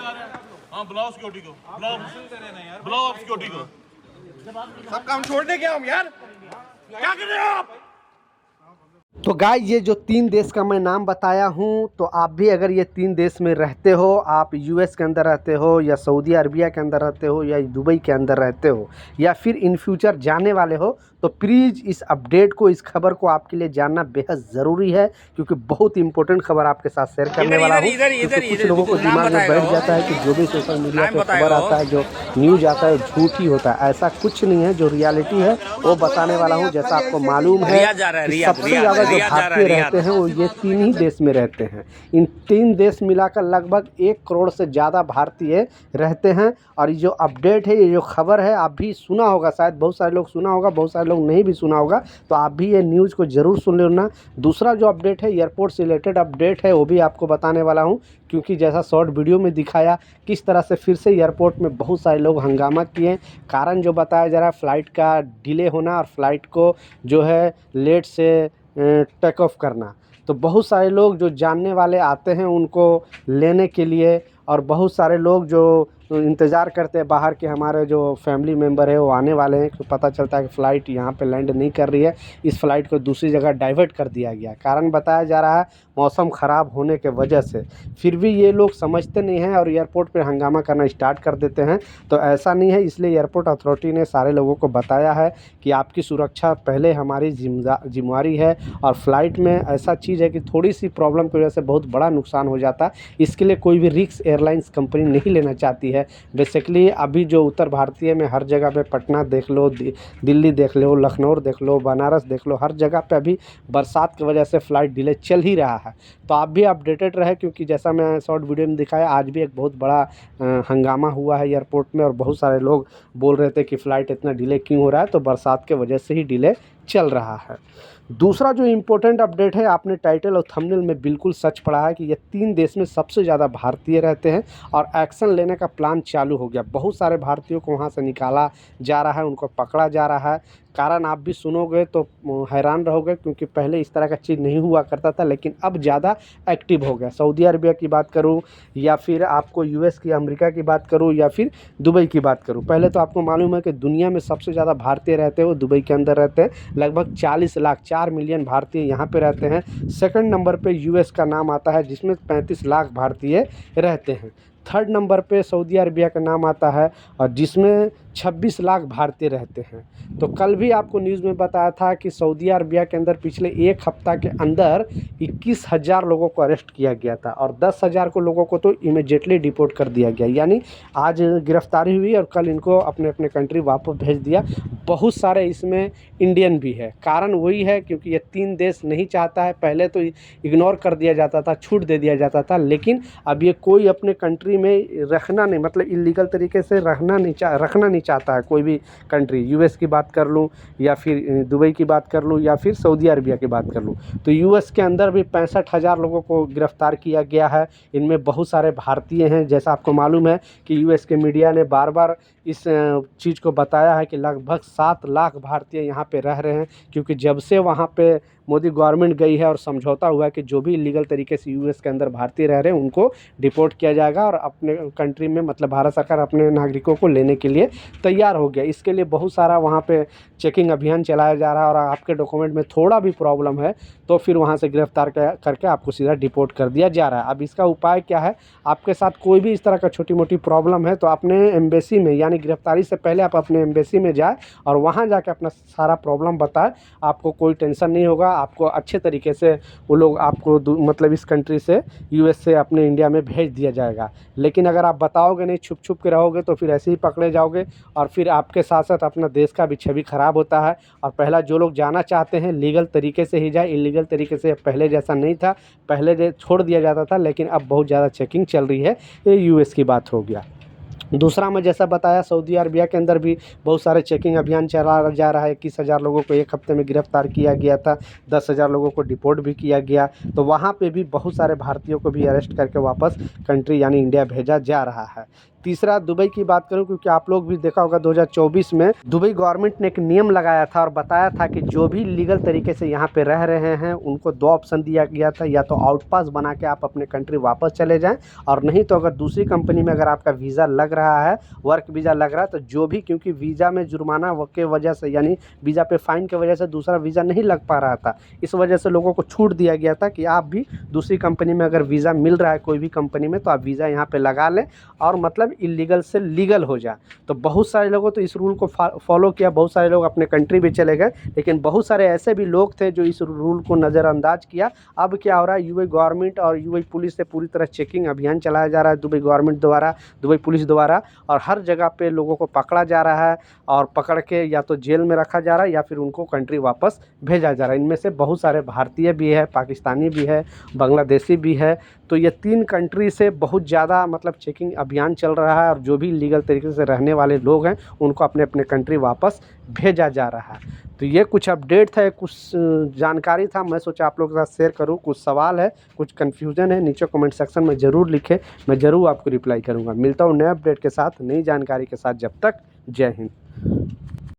हाँ बुलाओ सिक्योरिटी को, बुलाओ सिक्योरिटी को। सब काम छोड़ने क्या हम यार, क्या कर रहे हो आप? तो गाइस ये जो 3 देश का मैं नाम बताया हूँ, तो आप भी अगर ये 3 देश में रहते हो, आप यूएस के अंदर रहते हो या सऊदी अरबिया के अंदर रहते हो या दुबई के अंदर रहते हो या फिर इन फ्यूचर जाने वाले हो, तो प्लीज़ इस अपडेट को, इस खबर को आपके लिए जानना बेहद ज़रूरी है, क्योंकि बहुत इंपॉर्टेंट खबर आपके साथ शेयर करने वाला हूँ। क्योंकि कुछ लोगों को दिमाग में बैठ जाता है कि जो भी सोशल मीडिया पे खबर आता है, जो न्यूज़ आता है, झूठ ही होता है। ऐसा कुछ नहीं है, जो रियलिटी है वो बताने वाला हूँ। जैसा आपको मालूम है कि सबसे ज़्यादा जो भारतीय रहते हैं वो ये 3 ही देश में रहते हैं। इन 3 देश मिलाकर लगभग 1 करोड़ से ज़्यादा भारतीय रहते हैं। और ये जो अपडेट है, ये जो खबर है, आप भी सुना होगा, शायद बहुत सारे लोग सुना होगा, बहुत सारे लोग नहीं भी सुना होगा, तो आप भी ये न्यूज़ को ज़रूर सुन लेना। दूसरा जो अपडेट है, एयरपोर्ट से रिलेटेड अपडेट है, वो भी आपको बताने वाला हूँ। क्योंकि जैसा शॉर्ट वीडियो में दिखाया किस तरह से फिर से एयरपोर्ट में बहुत सारे लोग हंगामा किए। कारण जो बताया जा रहा है, फ़्लाइट का डिले होना और फ्लाइट को जो है लेट से टेक ऑफ करना। तो बहुत सारे लोग जो जानने वाले आते हैं उनको लेने के लिए, और बहुत सारे लोग जो इंतज़ार करते हैं बाहर के, हमारे जो फैमिली मेम्बर है वो आने वाले हैं, तो पता चलता है कि फ़्लाइट यहाँ पे लैंड नहीं कर रही है, इस फ़्लाइट को दूसरी जगह डाइवर्ट कर दिया गया। कारण बताया जा रहा है मौसम ख़राब होने के वजह से। फिर भी ये लोग समझते नहीं हैं और एयरपोर्ट पे हंगामा करना स्टार्ट कर देते हैं। तो ऐसा नहीं है, इसलिए एयरपोर्ट अथॉरिटी ने सारे लोगों को बताया है कि आपकी सुरक्षा पहले हमारी जिम्मेवारी है। और फ़्लाइट में ऐसा चीज़ है कि थोड़ी सी प्रॉब्लम की वजह से बहुत बड़ा नुकसान हो जाता है। इसके लिए कोई भी रिस्क एयरलाइंस कंपनी नहीं लेना चाहती है। बेसिकली अभी जो उत्तर भारतीय में हर जगह पे, पटना देख लो, दिल्ली देख लो, लखनऊ देख लो, बनारस देख लो, हर जगह पे अभी बरसात की वजह से फ़्लाइट डिले चल ही रहा है। तो आप भी अपडेटेड रहे, क्योंकि जैसा मैं शॉर्ट वीडियो में दिखाया, आज भी एक बहुत बड़ा हंगामा हुआ है एयरपोर्ट में और बहुत सारे लोग बोल रहे थे कि फ़्लाइट इतना डिले क्यों हो रहा है, तो बरसात के वजह से ही डिले चल रहा है। दूसरा जो इम्पोर्टेंट अपडेट है, आपने टाइटल और थंबनेल में बिल्कुल सच पढ़ा है कि ये 3 देश में सबसे ज़्यादा भारतीय रहते हैं और एक्शन लेने का प्लान चालू हो गया। बहुत सारे भारतीयों को वहाँ से निकाला जा रहा है, उनको पकड़ा जा रहा है। कारण आप भी सुनोगे तो हैरान रहोगे, क्योंकि पहले इस तरह का चीज़ नहीं हुआ करता था, लेकिन अब ज़्यादा एक्टिव हो गया। सऊदी अरबिया की बात करूँ या फिर आपको यूएस की, अमेरिका की बात करूँ या फिर दुबई की बात करूँ। पहले तो आपको मालूम है कि दुनिया में सबसे ज़्यादा भारतीय रहते हैं वो दुबई के अंदर रहते हैं। लगभग 40 लाख, 4 मिलियन भारतीय यहाँ पे रहते हैं। सेकंड नंबर पे यूएस का नाम आता है, जिसमें 35 लाख भारतीय रहते हैं। थर्ड नंबर पे सऊदी अरबिया का नाम आता है, और जिसमें 26 लाख भारतीय रहते हैं। तो कल भी आपको न्यूज़ में बताया था कि सऊदी अरबिया के अंदर पिछले 1 हफ्ता के अंदर 21,000 लोगों को अरेस्ट किया गया था और 10,000 को लोगों को तो इमीडिएटली डिपोर्ट कर दिया गया। यानी आज गिरफ्तारी हुई और कल इनको अपने अपने कंट्री वापस भेज दिया। बहुत सारे इसमें इंडियन भी है। कारण वही है क्योंकि ये 3 देश नहीं चाहता है। पहले तो इग्नोर कर दिया जाता था, छूट दे दिया जाता था, लेकिन अब ये कोई अपने कंट्री में रखना नहीं, मतलब इलीगल तरीके से रखना नहीं चाहता है कोई भी कंट्री। यूएस की बात कर लूँ या फिर दुबई की बात कर लूँ या फिर सऊदी अरबिया की बात कर लूँ, तो यूएस के अंदर भी 65,000 लोगों को गिरफ्तार किया गया है। इनमें बहुत सारे भारतीय हैं। जैसा आपको मालूम है कि यूएस के मीडिया ने बार बार इस चीज़ को बताया है कि लगभग 7 लाख भारतीय यहाँ पे रह रहे हैं, क्योंकि जब से वहाँ पे मोदी गवर्नमेंट गई है और समझौता हुआ है कि जो भी इलीगल तरीके से यूएस के अंदर भारतीय रह रहे हैं उनको डिपोर्ट किया जाएगा और अपने कंट्री में, मतलब भारत सरकार अपने नागरिकों को लेने के लिए तैयार हो गया। इसके लिए बहुत सारा वहाँ पे चेकिंग अभियान चलाया जा रहा है, और आपके डॉक्यूमेंट में थोड़ा भी प्रॉब्लम है तो फिर वहाँ से गिरफ्तार करके आपको सीधा डिपोर्ट कर दिया जा रहा है। अब इसका उपाय क्या है? आपके साथ कोई भी इस तरह का छोटी मोटी प्रॉब्लम है तो अपने एम्बेसी में, यानी गिरफ्तारी से पहले आप अपने एम्बेसी में जाए और वहाँ जाके अपना सारा प्रॉब्लम बताए। आपको कोई टेंशन नहीं होगा, आपको अच्छे तरीके से वो लोग आपको मतलब इस कंट्री से, यूएस से अपने इंडिया में भेज दिया जाएगा। लेकिन अगर आप बताओगे नहीं, छुप छुप के रहोगे, तो फिर ऐसे ही पकड़े जाओगे और फिर आपके साथ साथ अपना देश का भी छवि खराब होता है। और पहला जो लोग जाना चाहते हैं लीगल तरीके से ही जाए, इलीगल तरीके से पहले जैसा नहीं था, पहले छोड़ दिया जाता था, लेकिन अब बहुत ज़्यादा चेकिंग चल रही है। ये यूएस की बात हो गया। दूसरा मैं जैसा बताया, सऊदी अरबिया के अंदर भी बहुत सारे चेकिंग अभियान चला जा रहा है। 21,000 लोगों को 1 हफ्ते में गिरफ्तार किया गया था, 10,000 लोगों को डिपोर्ट भी किया गया। तो वहाँ पे भी बहुत सारे भारतीयों को भी अरेस्ट करके वापस कंट्री यानी इंडिया भेजा जा रहा है। तीसरा दुबई की बात करूं, क्योंकि आप लोग भी देखा होगा 2024 में दुबई गवर्नमेंट ने एक नियम लगाया था और बताया था कि जो भी लीगल तरीके से यहाँ पे रह रहे हैं उनको 2 ऑप्शन दिया गया था, या तो आउट पास बना के आप अपने कंट्री वापस चले जाएं, और नहीं तो अगर दूसरी कंपनी में अगर आपका वीज़ा लग रहा है, वर्क वीज़ा लग रहा है, तो जो भी, क्योंकि वीज़ा में जुर्माना के वजह से, यानी वीज़ा पे फाइन की वजह से दूसरा वीज़ा नहीं लग पा रहा था, इस वजह से लोगों को छूट दिया गया था कि आप भी दूसरी कंपनी में अगर वीज़ा मिल रहा है कोई भी कंपनी में, तो आप वीज़ा यहाँ पे लगा लें और मतलब इलीगल से लीगल हो जाए। तो बहुत सारे लोगों तो इस रूल को फॉलो किया, बहुत सारे लोग अपने कंट्री भी चले गए, लेकिन बहुत सारे ऐसे भी लोग थे जो इस रूल को नज़रअंदाज किया। अब क्या हो रहा है, यूएई गवर्नमेंट और यूएई पुलिस से पूरी तरह चेकिंग अभियान चलाया जा रहा है दुबई गवर्नमेंट द्वारा, दुबई पुलिस द्वारा, और हर जगह पे लोगों को पकड़ा जा रहा है और पकड़ के या तो जेल में रखा जा रहा है या फिर उनको कंट्री वापस भेजा जा रहा है। इनमें से बहुत सारे भारतीय भी है, पाकिस्तानी भी है, बांग्लादेशी भी है। तो ये 3 कंट्री से बहुत ज़्यादा मतलब चेकिंग अभियान चल रहा है, और जो भी लीगल तरीके से रहने वाले लोग हैं उनको अपने अपने कंट्री वापस भेजा जा रहा है। तो ये कुछ अपडेट था, कुछ जानकारी था, मैं सोचा आप लोगों के साथ शेयर करूं। कुछ सवाल है, कुछ कन्फ्यूज़न है, नीचे कमेंट सेक्शन में ज़रूर लिखें, मैं ज़रूर आपको रिप्लाई करूंगा। मिलता हूं नए अपडेट के साथ, नई जानकारी के साथ। जब तक जय हिंद।